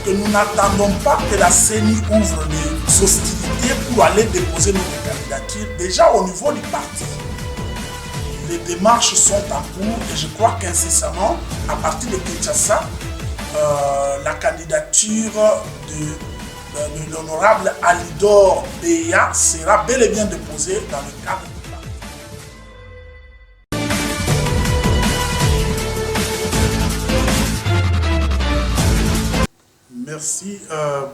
que nous n'attendons pas que la CENI ouvre les hostilités pour aller déposer notre candidature. Déjà au niveau du parti, les démarches sont en cours et je crois qu'incessamment, à partir de Kinshasa, la candidature de l'honorable Alidor Beya sera bel et bien déposée dans le cadre du parti. Merci.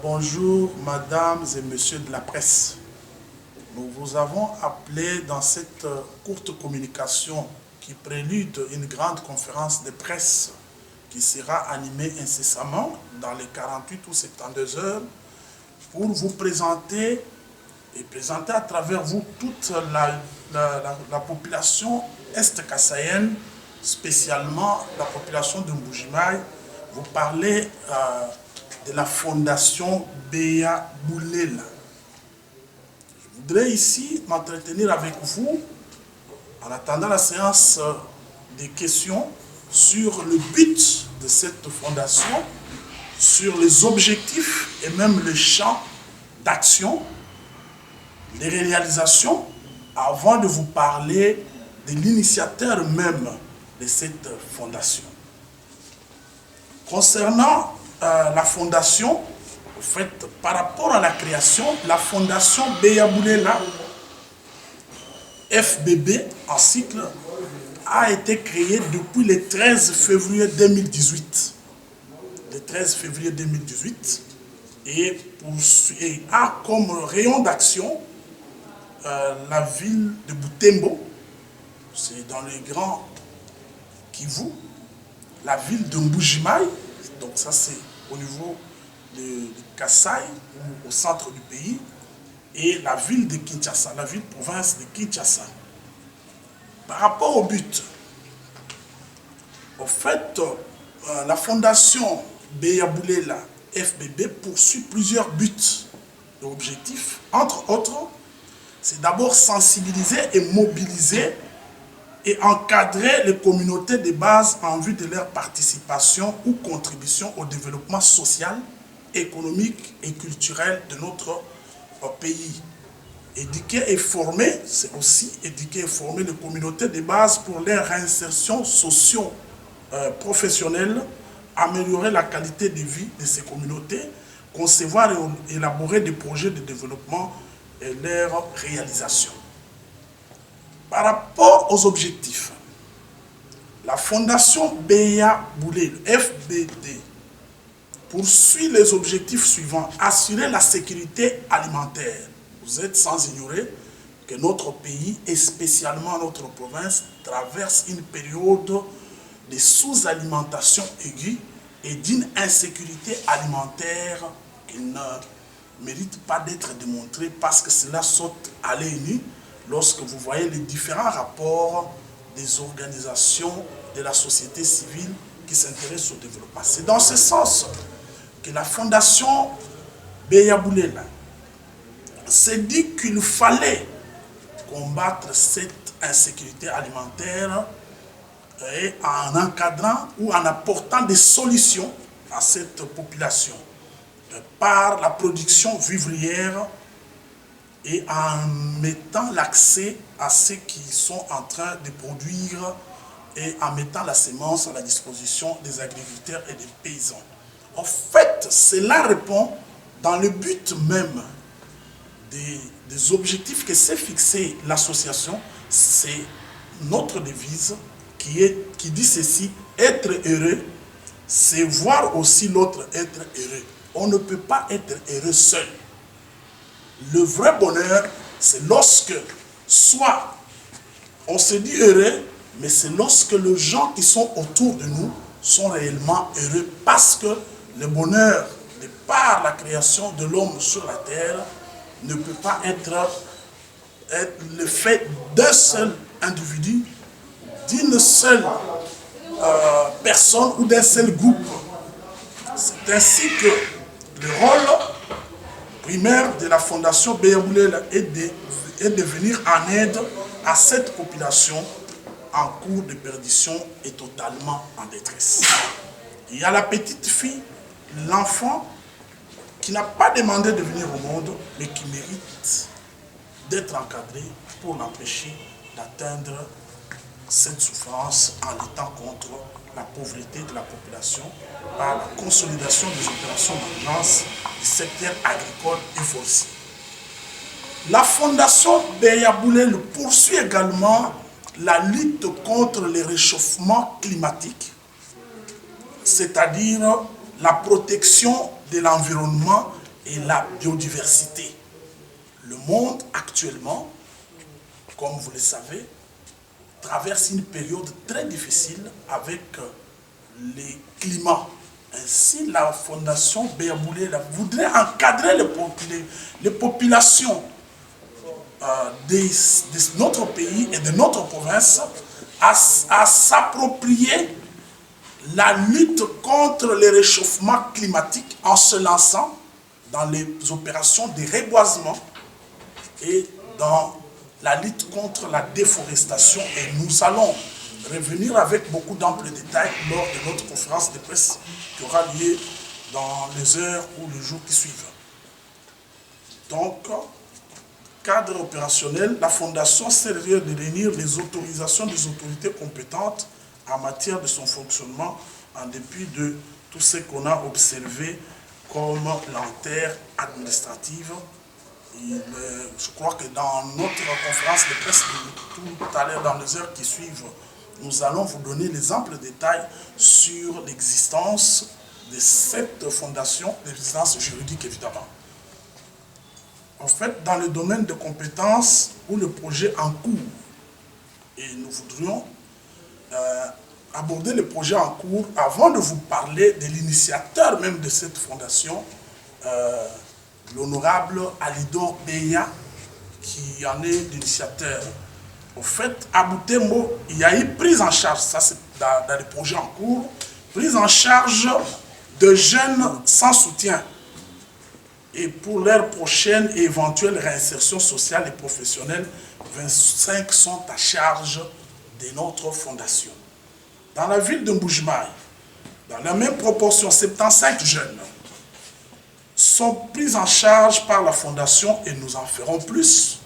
Bonjour, mesdames et messieurs de la presse. Nous vous avons appelé dans cette courte communication qui prélude une grande conférence de presse qui sera animée incessamment dans les 48 ou 72 heures pour vous présenter et présenter à travers vous toute la population est-kassaïenne, spécialement la population de Mbujimayi. Vous parlez de la fondation Beya Boulela. Je voudrais ici m'entretenir avec vous, en attendant la séance des questions, sur le but de cette fondation, sur les objectifs et même le champ d'action, les réalisations, avant de vous parler de l'initiateur même de cette fondation. Concernant la fondation, en fait, par rapport à la création, la fondation Beya Boulela, FBB en cycle, a été créée depuis le 13 février 2018. Le 13 février 2018 et a comme rayon d'action la ville de Butembo, c'est dans le Grand Kivu, la ville de Mbujimayi, donc ça c'est au niveau de Kasaï, au centre du pays, et la ville de Kinshasa, la ville-province de Kinshasa. Par rapport au but, en fait, la fondation Beya Boulela FBB poursuit plusieurs buts et objectifs. Entre autres, c'est d'abord sensibiliser et mobiliser et encadrer les communautés de base en vue de leur participation ou contribution au développement social, économique et culturel de notre pays. Éduquer et former, c'est aussi éduquer et former les communautés de base pour leur réinsertion socio-professionnelle, améliorer la qualité de vie de ces communautés, concevoir et élaborer des projets de développement et leur réalisation. Par rapport aux objectifs, la fondation Beya Boulela, FBD, poursuit les objectifs suivants. Assurer la sécurité alimentaire. Vous êtes sans ignorer que notre pays, et spécialement notre province, traverse une période de sous-alimentation aiguë et d'une insécurité alimentaire qui ne mérite pas d'être démontrée parce que cela saute à l'œil nu lorsque vous voyez les différents rapports des organisations de la société civile qui s'intéressent au développement. C'est dans ce sens que la fondation Beya Boulela s'est dit qu'il fallait combattre cette insécurité alimentaire et en encadrant ou en apportant des solutions à cette population par la production vivrière et en mettant l'accès à ceux qui sont en train de produire et en mettant la semence à la disposition des agriculteurs et des paysans. En fait, cela répond dans le but même des objectifs que s'est fixé l'association. C'est notre devise qui dit ceci: être heureux, c'est voir aussi l'autre être heureux. On ne peut pas être heureux seul. Le vrai bonheur, c'est lorsque soit on se dit heureux, mais c'est lorsque les gens qui sont autour de nous sont réellement heureux, parce que le bonheur, de par la création de l'homme sur la terre, ne peut pas être le fait d'un seul individu, d'une seule personne ou d'un seul groupe. C'est ainsi que le rôle primaire de la fondation Beya Boulela est de venir en aide à cette population en cours de perdition et totalement en détresse. Il y a la petite fille, l'enfant qui n'a pas demandé de venir au monde, mais qui mérite d'être encadré pour l'empêcher d'atteindre cette souffrance en luttant contre la pauvreté de la population par la consolidation des opérations d'urgence du secteur agricole et forestier. La Fondation Beya Boulel poursuit également la lutte contre le réchauffement climatique, c'est-à-dire la protection de l'environnement et la biodiversité. Le monde actuellement, comme vous le savez, traverse une période très difficile avec les climats. Ainsi, la Fondation Beya Boulel voudrait encadrer les populations de notre pays et de notre province à s'approprier la lutte contre le réchauffement climatique en se lançant dans les opérations de reboisement et dans la lutte contre la déforestation. Et nous allons revenir avec beaucoup d'amples détails lors de notre conférence de presse qui aura lieu dans les heures ou les jours qui suivent. Donc, cadre opérationnel, la Fondation sert de réunir les autorisations des autorités compétentes en matière de son fonctionnement en dépit de tout ce qu'on a observé comme lenteur administrative. Je crois que dans notre conférence de presse tout à l'heure, dans les heures qui suivent, nous allons vous donner les amples détails sur l'existence de cette fondation, l'existence juridique évidemment. En fait, dans le domaine de compétences ou le projet en cours, et nous voudrions aborder le projet en cours avant de vous parler de l'initiateur même de cette fondation, l'honorable Alidor Beya, qui en est l'initiateur. Au fait, à Boutembo, il y a eu prise en charge, ça c'est dans les projets en cours, prise en charge de jeunes sans soutien. Et pour leur prochaine et éventuelle réinsertion sociale et professionnelle, 25 sont à charge de notre fondation. Dans la ville de Mbujimayi, dans la même proportion, 75 jeunes sont pris en charge par la fondation et nous en ferons plus.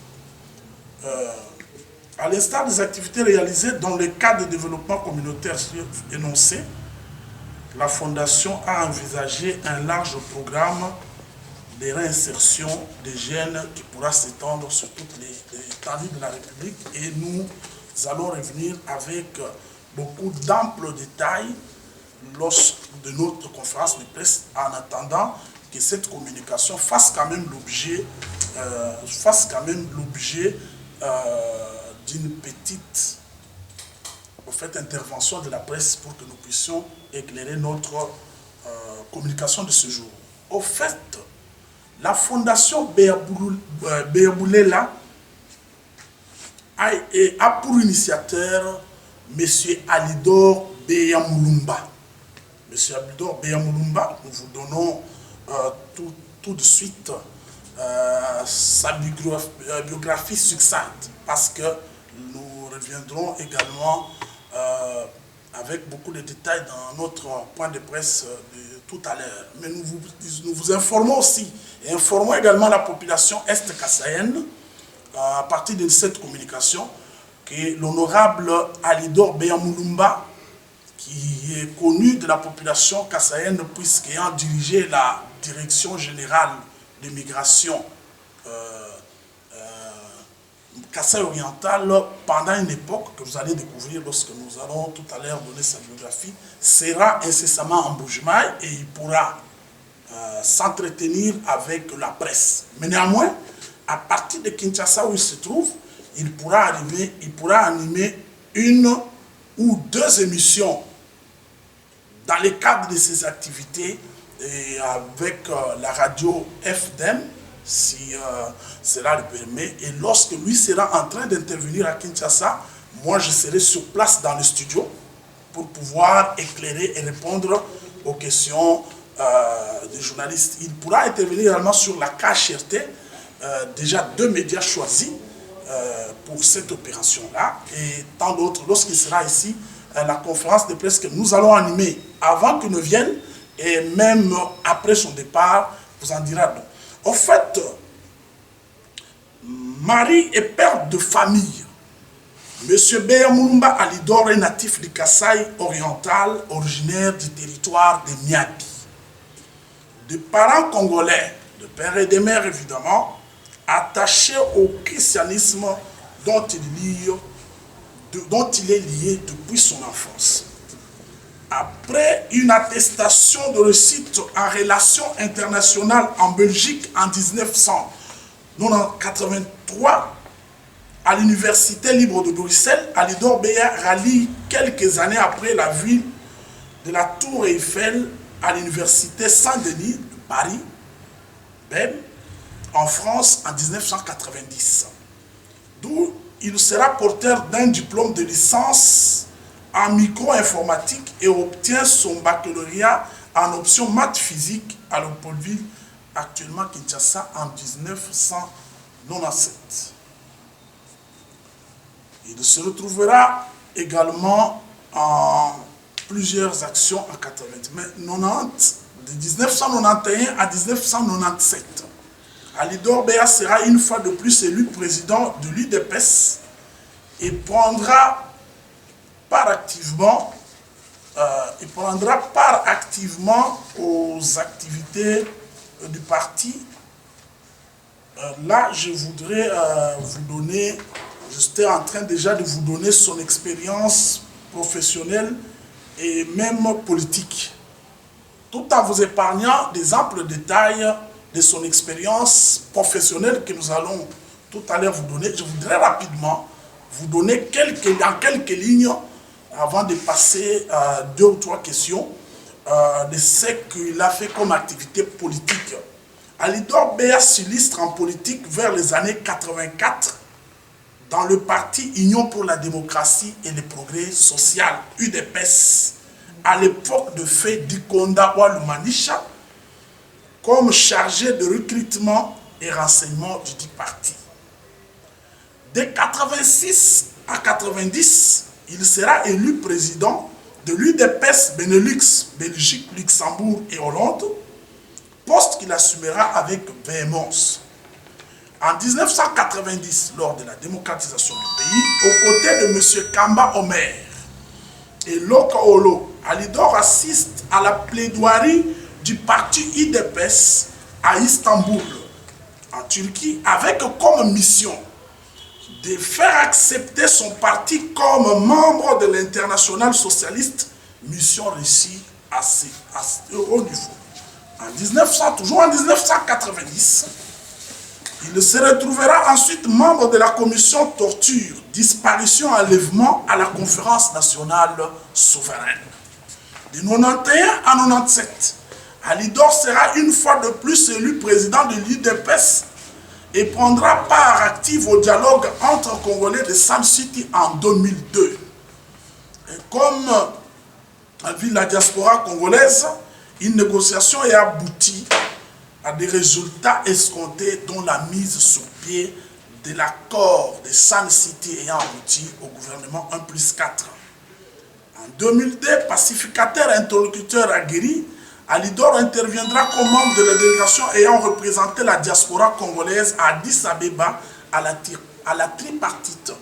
À l'instar des activités réalisées dans le cadre de développement communautaire énoncé, la fondation a envisagé un large programme de réinsertion des jeunes qui pourra s'étendre sur toutes les étendues de la République et nous allons revenir avec beaucoup d'amples détails lors de notre conférence de presse en attendant que cette communication fasse quand même l'objet d'une petite intervention de la presse pour que nous puissions éclairer notre communication de ce jour. Au fait, la Fondation Beya Boulel a pour initiateur M. Alidor Beya Moulumba. M. Alidor Beya Moulumba, nous vous donnons tout de suite sa biographie succincte parce que nous reviendrons également avec beaucoup de détails dans notre point de presse de tout à l'heure. Mais nous vous informons aussi et informons également la population est-kassaïenne à partir de cette communication que l'honorable Alidor Beya Moulumba, qui est connu de la population kassaïenne puisqu'ayant dirigé la Direction générale de migration Kasaï oriental pendant une époque que vous allez découvrir lorsque nous allons tout à l'heure donner sa biographie, sera incessamment en Mbujimayi et il pourra s'entretenir avec la presse. Mais néanmoins, à partir de Kinshasa où il se trouve, il pourra animer une ou deux émissions dans le cadre de ses activités et avec la radio FDM, si cela le permet. Et lorsque lui sera en train d'intervenir à Kinshasa, moi je serai sur place dans le studio pour pouvoir éclairer et répondre aux questions des journalistes. Il pourra intervenir également sur la KHRT, déjà 2 médias choisis pour cette opération-là, et tant d'autres lorsqu'il sera ici, la conférence de presse que nous allons animer avant qu'il ne vienne, et même après son départ, vous en dira donc. En fait, mari et père de famille, Monsieur Beya Mulumba Alidor est natif du Kasaï oriental, originaire du territoire de Miabi. De parents congolais, de père et de mère évidemment, attaché au christianisme dont il est lié depuis son enfance. Après une attestation de réussite en relations internationales en Belgique en 1983, à l'Université libre de Bruxelles, Alidor Beya rallie quelques années après la ville de la Tour Eiffel à l'Université Saint-Denis de Paris, même en France en 1990. D'où il sera porteur d'un diplôme de licence en micro-informatique et obtient son baccalauréat en option maths physique à Léopoldville, actuellement Kinshasa, en 1997. Il se retrouvera également en plusieurs actions en 1990, de 1991 à 1997. Alidor Beya sera une fois de plus élu président de l'UDPS et prendra part activement aux activités du parti. Là, je voudrais vous donner, j'étais en train déjà de vous donner son expérience professionnelle et même politique, tout en vous épargnant des amples détails de son expérience professionnelle que nous allons tout à l'heure vous donner. Je voudrais rapidement vous donner en quelques lignes, avant de passer à 2 ou 3 questions, de ce qu'il a fait comme activité politique. Alidor Beya s'illustre en politique vers les années 84 dans le parti Union pour la démocratie et le progrès social, UDPS, à l'époque de fait d'Ikonda Walumanisha, comme chargé de recrutement et renseignement du dit parti. De 86 à 90, il sera élu président de l'UDPS Benelux, Belgique, Luxembourg et Hollande, poste qu'il assumera avec véhémence. En 1990, lors de la démocratisation du pays, aux côtés de M. Kamba Omer et Loka Olo, Alidor assiste à la plaidoirie du parti UDPS à Istanbul, en Turquie, avec comme mission de faire accepter son parti comme membre de l'internationale socialiste, mission réussie à ce haut niveau. Toujours en 1990, il se retrouvera ensuite membre de la commission torture, disparition, enlèvement à la conférence nationale souveraine. De 91 à 97, Alidor sera une fois de plus élu président de l'UDPS et prendra part active au dialogue entre Congolais de Sam City en 2002. Et comme a vu la diaspora congolaise, une négociation est aboutie à des résultats escomptés, dont la mise sur pied de l'accord de Sam City ayant abouti au gouvernement 1+4. En 2002, pacificateur interlocuteur aguerri, Alidor interviendra comme membre de la délégation ayant représenté la diaspora congolaise à Addis Abeba à la tripartite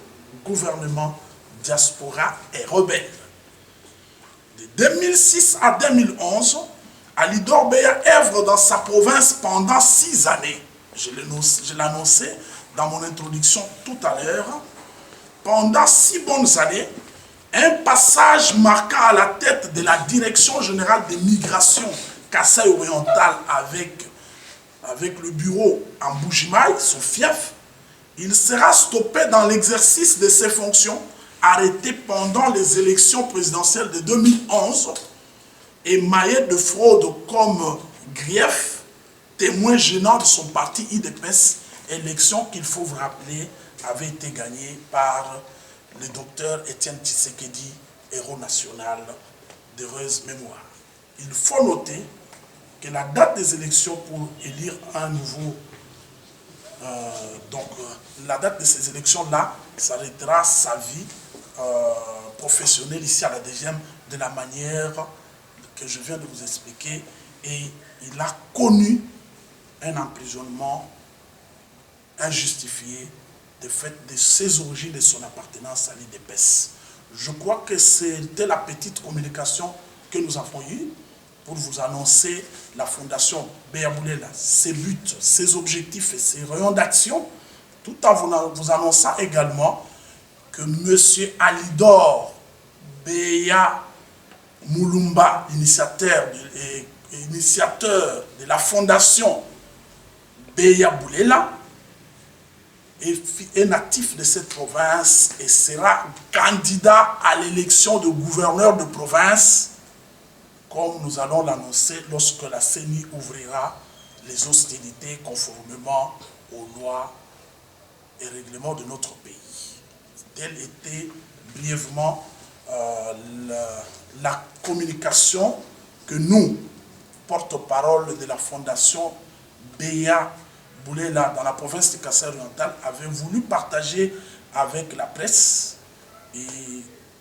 gouvernement, diaspora et rebelle. De 2006 à 2011, Alidor Beya œuvre dans sa province pendant 6 années. Je l'annonçais dans mon introduction tout à l'heure. Pendant 6 bonnes années, un passage marquant à la tête de la Direction générale des migrations Kasaï oriental avec le bureau en Bujimaï, son fief, il sera stoppé dans l'exercice de ses fonctions, arrêté pendant les élections présidentielles de 2011, émaillé de fraude comme grief, témoin gênant de son parti UDPS, élection qu'il faut vous rappeler avait été gagnée par le docteur Étienne Tshisekedi, héros national d'heureuse mémoire. Il faut noter que la date des élections pour élire un nouveau... la date de ces élections-là s'arrêtera sa vie professionnelle ici à la deuxième de la manière que je viens de vous expliquer. Et il a connu un emprisonnement injustifié de fait de ses origines et son appartenance à l'IDPS. Je crois que c'était la petite communication que nous avons eue pour vous annoncer la Fondation Beya Boulela, ses buts, ses objectifs et ses rayons d'action, tout en vous annonçant également que M. Alidor Beya Mulumba, initiateur de la Fondation Beya Boulela, est natif de cette province et sera candidat à l'élection de gouverneur de province, comme nous allons l'annoncer lorsque la CENI ouvrira les hostilités conformément aux lois et règlements de notre pays. Telle était brièvement la communication que nous, porte-parole de la Fondation Beya Boulela dans la province de Kasaï-Oriental, avions voulu partager avec la presse. Et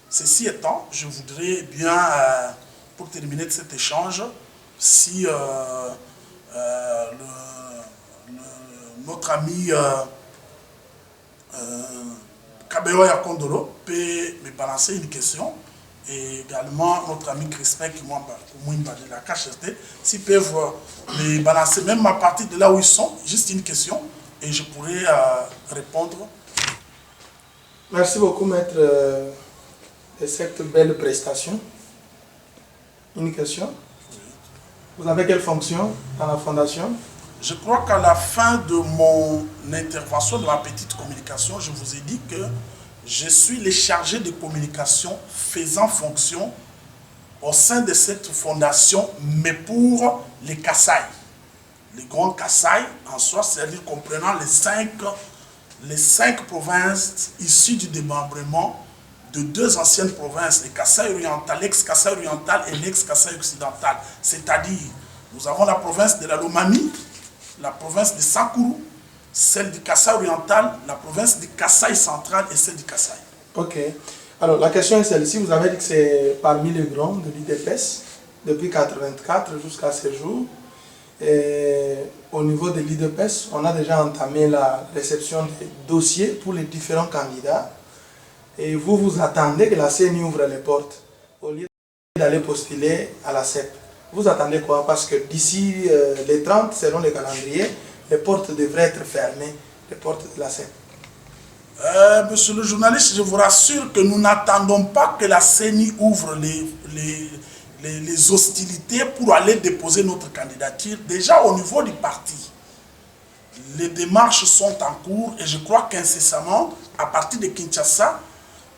ceci étant, je voudrais bien, pour terminer cet échange, si notre ami Kabeo Yakondolo peut me balancer une question, et également notre ami Crispin Kimwamba de la KHST, s'ils peuvent me balancer même à partir de là où ils sont, juste une question, et je pourrais répondre. Merci beaucoup, maître, de cette belle prestation. Une question? Vous avez quelle fonction dans la fondation? Je crois qu'à la fin de mon intervention, de ma petite communication, je vous ai dit que je suis le chargé de communication faisant fonction au sein de cette fondation, mais pour les Kasaï. Les grands Kasaï, en soi, c'est-à-dire comprenant les cinq provinces issues du démembrement de deux anciennes provinces, les Kasaï oriental, l'ex-Kasaï oriental et l'ex-Kasaï occidental. C'est-à-dire, nous avons la province de la Lomami, la province de Sakourou, celle du Kasaï oriental, la province du Kasaï central et celle du Kasaï. Ok. Alors, la question est celle-ci. Vous avez dit que c'est parmi les grands de l'IDPS, depuis 1984 jusqu'à ce jour. Et au niveau de l'IDPS, on a déjà entamé la réception des dossiers pour les différents candidats. Et vous vous attendez que la CENI ouvre les portes au lieu d'aller postuler à la CEP. Vous attendez quoi? Parce que d'ici les 30, selon le calendrier, les portes devraient être fermées, les portes de la CEP. Monsieur le journaliste, je vous rassure que nous n'attendons pas que la CENI ouvre les hostilités pour aller déposer notre candidature. Déjà au niveau du parti, les démarches sont en cours et je crois qu'incessamment, à partir de Kinshasa,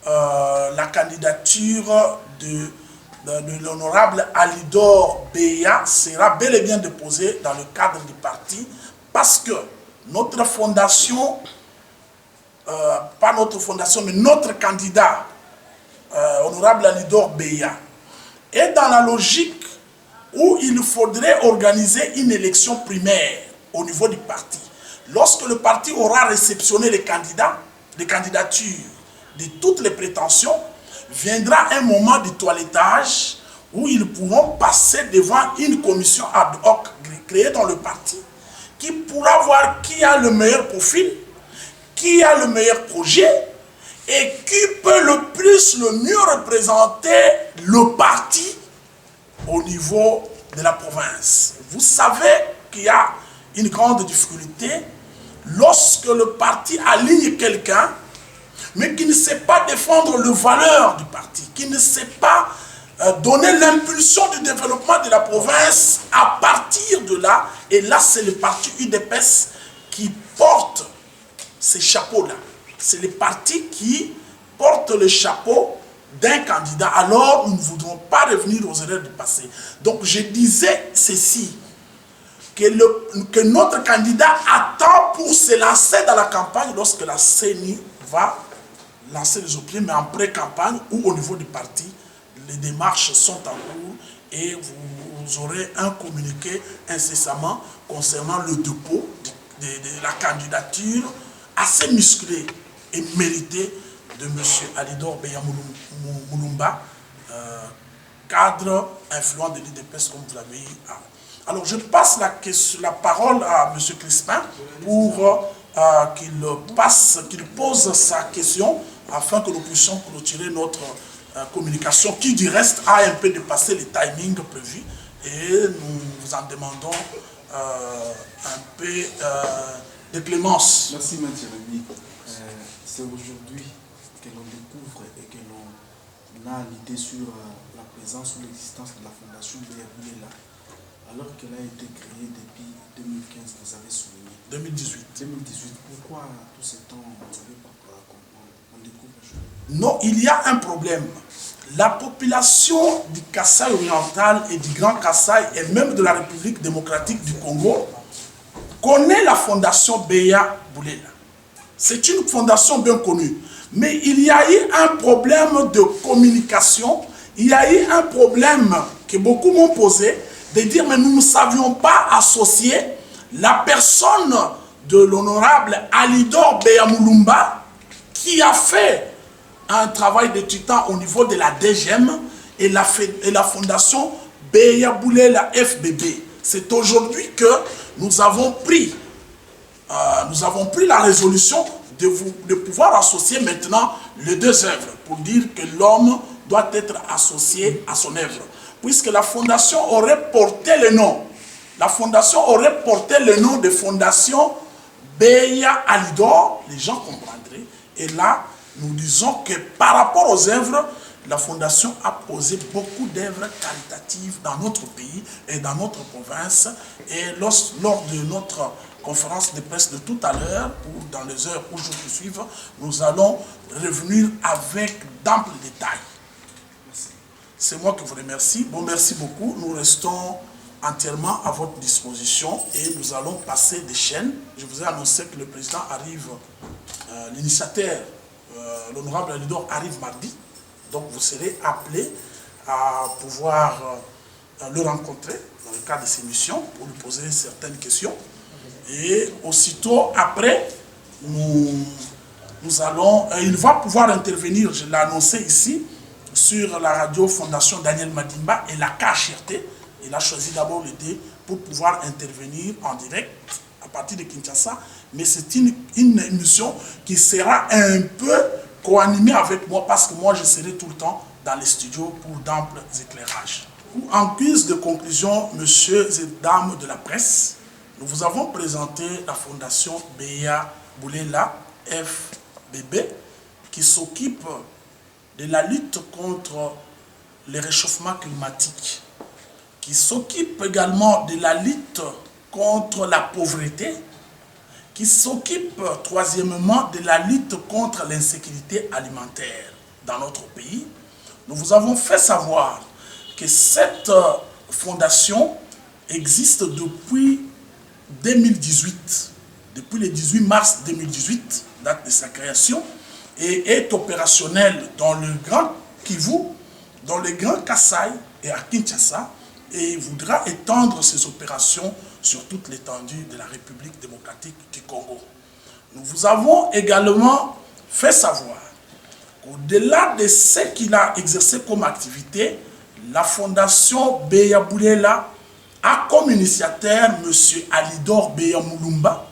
la candidature de l'honorable Alidor Beya sera bel et bien déposée dans le cadre du parti, parce que notre fondation, pas notre fondation, mais notre candidat, honorable Alidor Beya, est dans la logique où il faudrait organiser une élection primaire au niveau du parti. Lorsque le parti aura réceptionné les candidatures de toutes les prétentions, viendra un moment de toilettage où ils pourront passer devant une commission ad hoc créée dans le parti qui pourra voir qui a le meilleur profil, qui a le meilleur projet et qui peut le mieux représenter le parti au niveau de la province. Vous savez qu'il y a une grande difficulté lorsque le parti aligne quelqu'un mais qui ne sait pas défendre les valeurs du parti, qui ne sait pas donner l'impulsion du développement de la province à partir de là. Et là, c'est le parti UDPS qui porte ces chapeaux-là. C'est le parti qui porte le chapeau d'un candidat. Alors, nous ne voudrons pas revenir aux erreurs du passé. Donc, je disais ceci, que notre candidat attend pour se lancer dans la campagne lorsque la CENI va lancer les opinions, mais en pré-campagne ou au niveau du parti, les démarches sont en cours et vous aurez un communiqué incessamment concernant le dépôt de la candidature assez musclée et méritée de M. Alidor Beya Mulumba, cadre influent de l'IDPS, comme vous l'avez Alors je passe la parole à M. Crispin pour qu'il pose sa question afin que nous puissions clôturer notre communication qui du reste a un peu dépassé les timings prévus et nous vous en demandons un peu de clémence. Merci, M. Jérémy. C'est aujourd'hui que l'on découvre et que l'on a l'idée sur la présence ou l'existence de la Fondation Beya Boulela, alors qu'elle a été créée depuis 2015, vous avez souligné. 2018. 2018. Pourquoi tout ce temps on découvre les choses? Non, il y a un problème. La population du Kasaï oriental et du Grand Kasaï et même de la République démocratique du Congo connaît la fondation Beya Boulela. C'est une fondation bien connue. Mais il y a eu un problème de communication, il y a eu un problème que beaucoup m'ont posé, de dire mais nous ne savions pas associer la personne de l'honorable Alidor Beya Mulumba qui a fait un travail de titan au niveau de la DGM et la fondation Beya Boulela FBB. C'est aujourd'hui que nous avons pris la résolution de pouvoir associer maintenant les deux œuvres pour dire que l'homme doit être associé à son œuvre. Puisque la fondation aurait porté le nom. La fondation aurait porté le nom de Fondation Beya Alidor, les gens comprendraient. Et là, nous disons que par rapport aux œuvres, la Fondation a posé beaucoup d'œuvres caritatives dans notre pays et dans notre province. Et lors de notre conférence de presse de tout à l'heure, ou dans les heures ou jours qui suivent, nous allons revenir avec d'amples détails. C'est moi qui vous remercie. Bon, merci beaucoup. Nous restons entièrement à votre disposition et nous allons passer des chaînes. Je vous ai annoncé que le président arrive, l'initiateur, l'honorable Alidor arrive mardi. Donc vous serez appelés à pouvoir le rencontrer dans le cadre de ces missions pour lui poser certaines questions. Et aussitôt après, nous allons, il va pouvoir intervenir, je l'ai annoncé ici, sur la radio Fondation Daniel Madimba et la KHRT. Il a choisi d'abord l'idée pour pouvoir intervenir en direct à partir de Kinshasa. Mais c'est une émission qui sera un peu co-animée avec moi parce que moi je serai tout le temps dans les studios pour d'amples éclairages. En guise de conclusion, messieurs et dames de la presse, nous vous avons présenté la fondation Beya Boulela FBB qui s'occupe de la lutte contre le réchauffement climatique, qui s'occupe également de la lutte contre la pauvreté, qui s'occupe troisièmement de la lutte contre l'insécurité alimentaire dans notre pays. Nous vous avons fait savoir que cette fondation existe depuis 2018, depuis le 18 mars 2018, date de sa création, et est opérationnelle dans le Grand Kivu, dans le Grand Kasaï et à Kinshasa, et voudra étendre ses opérations sur toute l'étendue de la République démocratique du Congo. Nous vous avons également fait savoir qu'au-delà de ce qu'il a exercé comme activité, la fondation Beya Boulela a comme initiateur M. Alidor Beya Mulumba,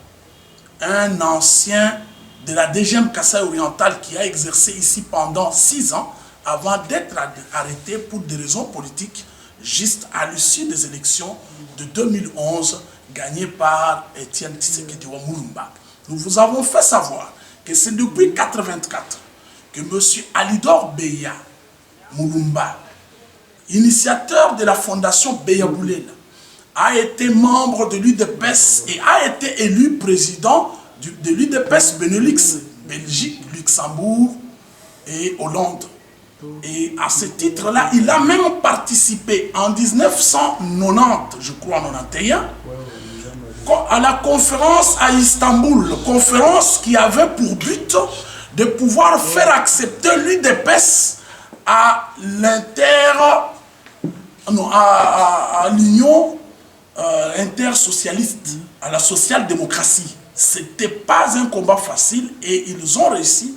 un ancien de la DGM Kasaï oriental qui a exercé ici pendant 6 ans avant d'être arrêté pour des raisons politiques juste à l'issue des élections de 2011 gagnées par Etienne Tshisekedi Mulumba. Nous vous avons fait savoir que c'est depuis 1984 que M. Alidor Beya Mulumba, initiateur de la fondation Beya Boulela, a été membre de l'UDPS et a été élu président de l'UDPS Benelux, Belgique, Luxembourg et Hollande. Et à ce titre-là, il a même participé en 1990, je crois en 91, à la conférence à Istanbul, conférence qui avait pour but de pouvoir faire accepter l'UDPS à l'Union intersocialiste, à la social-démocratie. Ce n'était pas un combat facile et ils ont réussi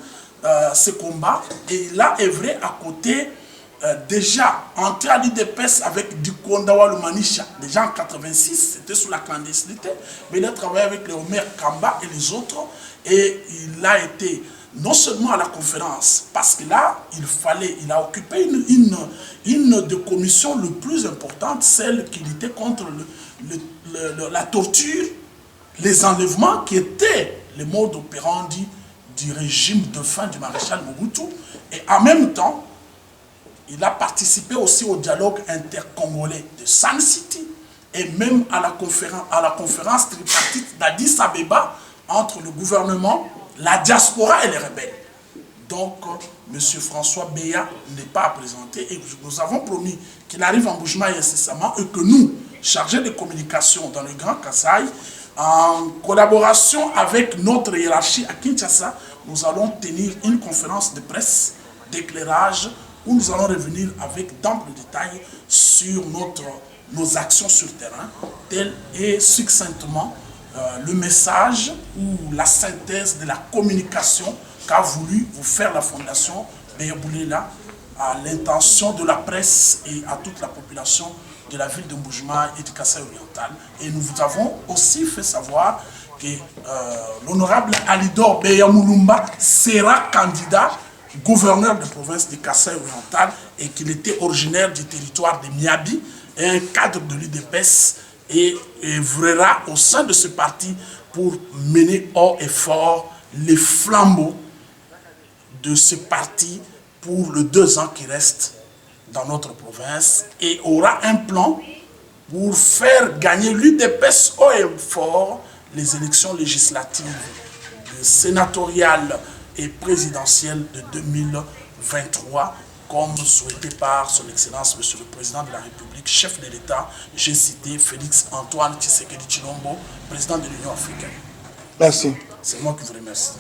ce combat et il a œuvré à côté déjà entré à l'IDPS avec Dikondawa Lumanisha, déjà en 86, c'était sous la clandestinité, mais il a travaillé avec les Omer Kamba et les autres, et il a été non seulement à la conférence, parce que là, il a occupé une des commissions les plus importantes, celle qui luttait contre la torture, les enlèvements qui étaient les modes opérandi du régime de fin du maréchal Mobutu, et en même temps, il a participé aussi au dialogue intercongolais de Sun City et même à la conférence tripartite d'Addis Abeba entre le gouvernement, la diaspora et les rebelles. Donc, M. François Beya n'est pas à présenter et nous avons promis qu'il arrive en Mbuji-Mayi incessamment et que nous, chargés de communication dans le Grand Kasaï, en collaboration avec notre hiérarchie à Kinshasa, nous allons tenir une conférence de presse d'éclairage où nous allons revenir avec d'amples détails sur nos actions sur le terrain, tel est succinctement le message ou la synthèse de la communication qu'a voulu vous faire la Fondation Beya Boulela à l'intention de la presse et à toute la population de la ville de Mbuji-Mayi et du Kasaï oriental. Et nous vous avons aussi fait savoir que l'honorable Alidor Beya Mulumba sera candidat gouverneur de province du Kasaï oriental et qu'il était originaire du territoire de Miabi et un cadre de l'UDPS et œuvrera au sein de ce parti pour mener haut et fort les flambeaux de ce parti pour les 2 ans qui restent dans notre province et aura un plan pour faire gagner l'UDPS haut et fort les élections législatives, sénatoriales et présidentielle de 2023, comme souhaité par son Excellence, Monsieur le Président de la République, chef de l'État, j'ai cité Félix Antoine Tshisekedi Tshilombo, président de l'Union africaine. Merci. C'est moi qui vous remercie.